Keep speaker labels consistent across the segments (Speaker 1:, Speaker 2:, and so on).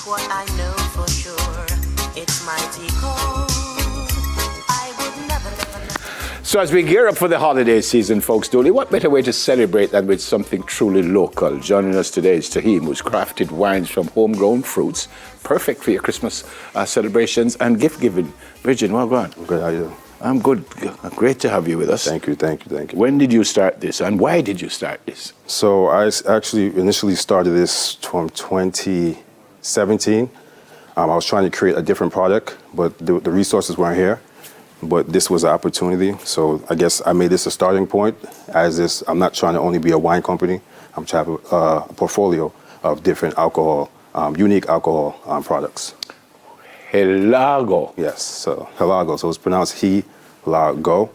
Speaker 1: what I know for sure. It's mighty cold. I would never, never, never.
Speaker 2: So as we gear up for the holiday season, folks, Dooley, what better way to celebrate than with something truly local? Joining us today is Taheem, who's crafted wines from homegrown fruits, perfect for your Christmas celebrations and gift giving. Bridget, well gone.
Speaker 3: Good, how you doing?
Speaker 2: I'm good. Great to have you with us.
Speaker 3: Thank you.
Speaker 2: When did you start this, and why did you start this?
Speaker 3: So I actually initially started this from 2017. I was trying to create a different product, but the resources weren't here. But this was an opportunity, so I guess I made this a starting point. I'm not trying to only be a wine company. I'm trying to have a portfolio of different alcohol, unique alcohol products.
Speaker 2: Helawgo.
Speaker 3: Yes, so Helawgo. So it's pronounced Helawgo.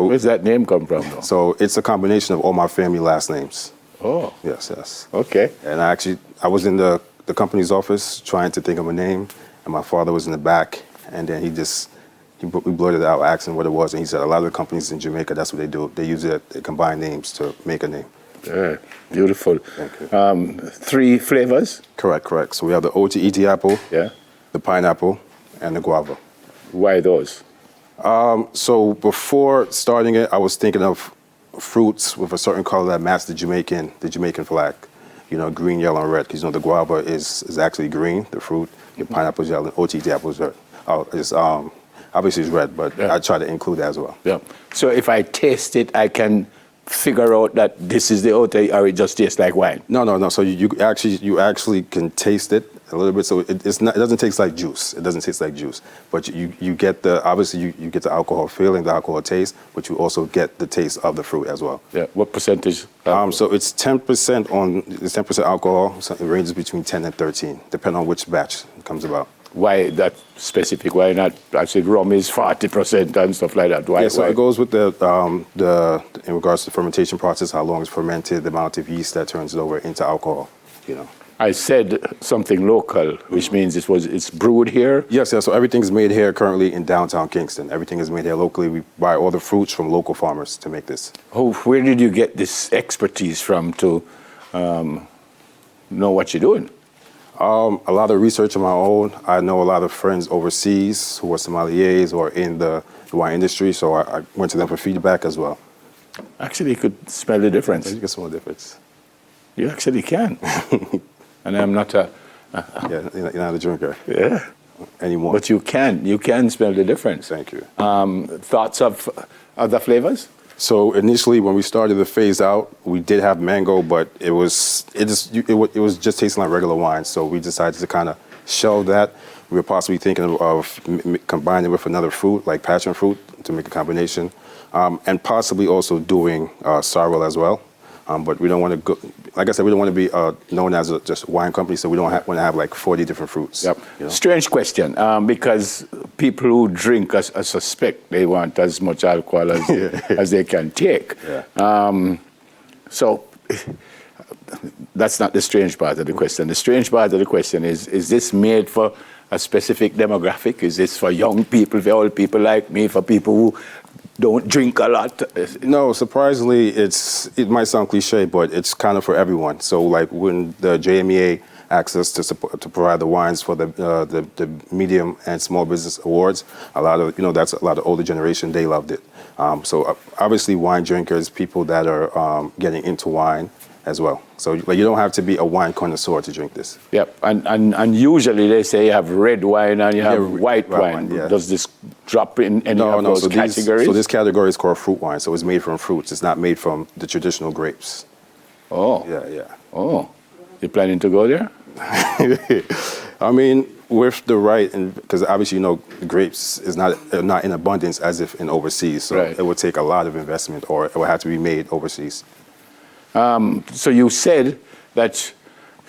Speaker 2: Where's that name come from, though?
Speaker 3: So it's a combination of all my family last names.
Speaker 2: Oh.
Speaker 3: Yes.
Speaker 2: Okay.
Speaker 3: And I was in the company's office trying to think of a name, and my father was in the back, and then we blurted out, asking what it was, and he said a lot of the companies in Jamaica, that's what they do. They they combine names to make a name.
Speaker 2: Yeah, beautiful.
Speaker 3: Thank you.
Speaker 2: 3 flavors?
Speaker 3: Correct. So we have the OTET apple,
Speaker 2: Yeah.
Speaker 3: the pineapple, and the guava.
Speaker 2: Why those?
Speaker 3: So before starting it, I was thinking of fruits with a certain color that matched the Jamaican flag. You know, green, yellow, and red. Because the guava is actually green, the fruit. The pineapple is yellow. OTET apple is red. Obviously it's red, but
Speaker 2: yeah.
Speaker 3: I try to include that as well.
Speaker 2: Yeah. So if I taste it, I can figure out that this is the OTET, or it just tastes like wine?
Speaker 3: No. So you actually can taste it a little bit. So it doesn't taste like juice. It doesn't taste like juice. But you get the alcohol feeling, the alcohol taste, but you also get the taste of the fruit as well.
Speaker 2: Yeah. What percentage?
Speaker 3: So it's 10% it's 10% alcohol. So it ranges between 10 and 13, depending on which batch it comes about.
Speaker 2: Why that specific? Why not? I said rum is 40% and stuff like that. Why?
Speaker 3: Yeah, so it goes with the in regards to the fermentation process, how long it's fermented, the amount of yeast that turns it over into alcohol.
Speaker 2: I said something local, which means it's brewed here.
Speaker 3: Yes. So everything is made here currently in downtown Kingston. Everything is made here locally. We buy all the fruits from local farmers to make this.
Speaker 2: Oh, where did you get this expertise from to know what you're doing?
Speaker 3: A lot of research on my own. I know a lot of friends overseas who are sommeliers or in the wine industry, so I went to them for feedback as well.
Speaker 2: Actually, you could smell the difference.
Speaker 3: You can smell the difference.
Speaker 2: You actually can. And I'm not a...
Speaker 3: Yeah, you're not a drinker.
Speaker 2: Yeah.
Speaker 3: Anymore.
Speaker 2: But you can smell the difference.
Speaker 3: Thank you.
Speaker 2: Thoughts of other flavors?
Speaker 3: So initially, when we started the phase out, we did have mango, but it was just tasting like regular wine. So we decided to kind of shelve that. We were possibly thinking of combining it with another fruit, like passion fruit, to make a combination, and possibly also doing sorrel as well. But we don't want to go, like I said, we don't want to be known as just a wine company, so we don't want to have like 40 different fruits.
Speaker 2: Yep. Strange question, because people who drink, I suspect they want as much alcohol as, as they can take.
Speaker 3: Yeah.
Speaker 2: So that's not the strange part of the question. The strange part of the question is this made for a specific demographic? Is this for young people, for old people like me, for people who don't drink a lot?
Speaker 3: No, surprisingly, it might sound cliche, but it's kind of for everyone. So like when the JMEA asked us to provide the wines for the medium and small business awards, that's a lot of older generation, they loved it. So obviously wine drinkers, people that are getting into wine as well. So you don't have to be a wine connoisseur to drink this.
Speaker 2: Yep, and usually they say you have red wine and you have white wine.
Speaker 3: Yeah.
Speaker 2: Does this drop in any of those categories?
Speaker 3: So this category is called fruit wine. So it's made from fruits. It's not made from the traditional grapes.
Speaker 2: Oh.
Speaker 3: Yeah.
Speaker 2: Oh. You planning to go there?
Speaker 3: I mean, with the right, because obviously, grapes is not in abundance as if in overseas. So
Speaker 2: right.
Speaker 3: It would take a lot of investment, or it would have to be made overseas.
Speaker 2: So you said that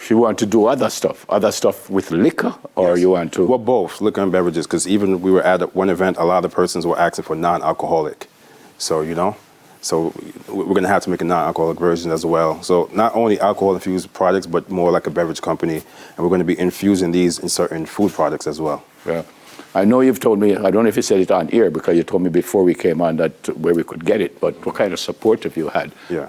Speaker 2: you want to do other stuff with liquor, or
Speaker 3: Yes.
Speaker 2: you want to?
Speaker 3: Well, both, liquor and beverages, because even we were at one event, a lot of persons were asking for non-alcoholic. So, so we're going to have to make a non-alcoholic version as well. So not only alcohol-infused products, but more like a beverage company. And we're going to be infusing these in certain food products as well.
Speaker 2: Yeah. I know you've told me, I don't know if you said it on air because you told me before we came on that where we could get it, but what kind of support have you had?
Speaker 3: Yeah.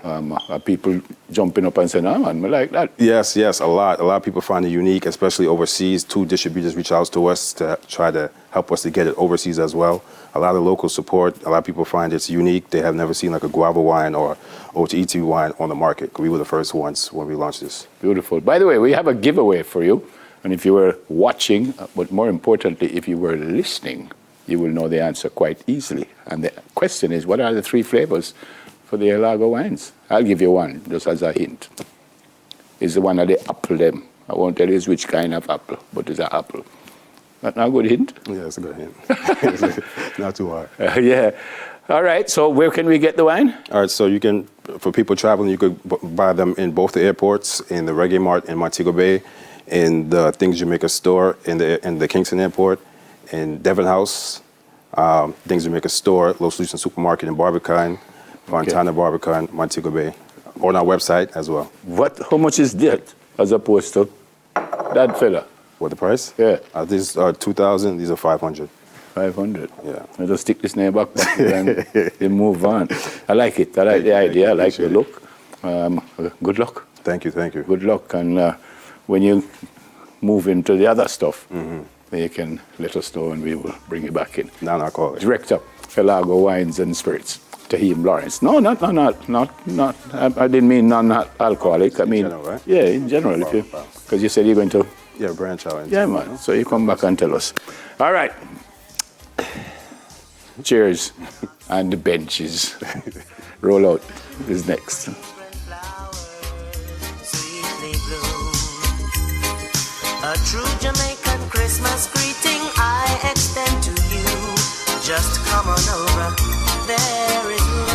Speaker 2: Are people jumping up and saying, oh man, I like that?
Speaker 3: Yes, a lot. A lot of people find it unique, especially overseas. 2 distributors reach out to us to try to help us to get it overseas as well. A lot of local support. A lot of people find it's unique. They have never seen like a guava wine or OTET wine on the market. We were the first ones when we launched this.
Speaker 2: Beautiful. By the way, we have a giveaway for you. And if you were watching, but more importantly, if you were listening, you will know the answer quite easily. And the question is, what are the 3 flavors for the Helawgo wines? I'll give you one, just as a hint. It's the one of the apple them. I won't tell you which kind of apple, but it's an apple. Not a good hint?
Speaker 3: Yeah, it's a good hint. Not too hard.
Speaker 2: Yeah. All right, so where can we get the wine?
Speaker 3: All right, so you can, for people traveling, you could buy them in both the airports, in the Reggae Mart in Montego Bay, in the Things Jamaica store in the Kingston Airport, in Devon House, Things Jamaica store, Low Solution Supermarket in Barbican, Fontana Barbican, Montego Bay, on our website as well.
Speaker 2: How much is that as opposed to that fella?
Speaker 3: What, the price?
Speaker 2: Yeah.
Speaker 3: These are 2,000, these are 500.
Speaker 2: 500.
Speaker 3: Yeah.
Speaker 2: I just stick this name back and then move on. I like it. I like the idea. I like the look. Good luck.
Speaker 3: Thank you.
Speaker 2: Good luck. And when you move into the other stuff, then you can let us know and we will bring you back in.
Speaker 3: Non-alcoholic.
Speaker 2: Director, Helawgo Wines and Spirits, Taheem Lawrence. No, not. I didn't mean non-alcoholic. I mean,
Speaker 3: in general, right?
Speaker 2: Yeah, in general. Because you said you're going to.
Speaker 3: Yeah, branch out.
Speaker 2: Yeah, man. So you come back and tell us. All right. Cheers. And the benches. Roll out is next.
Speaker 1: A true Jamaican Christmas greeting I extend to you. Just come on over, there is room.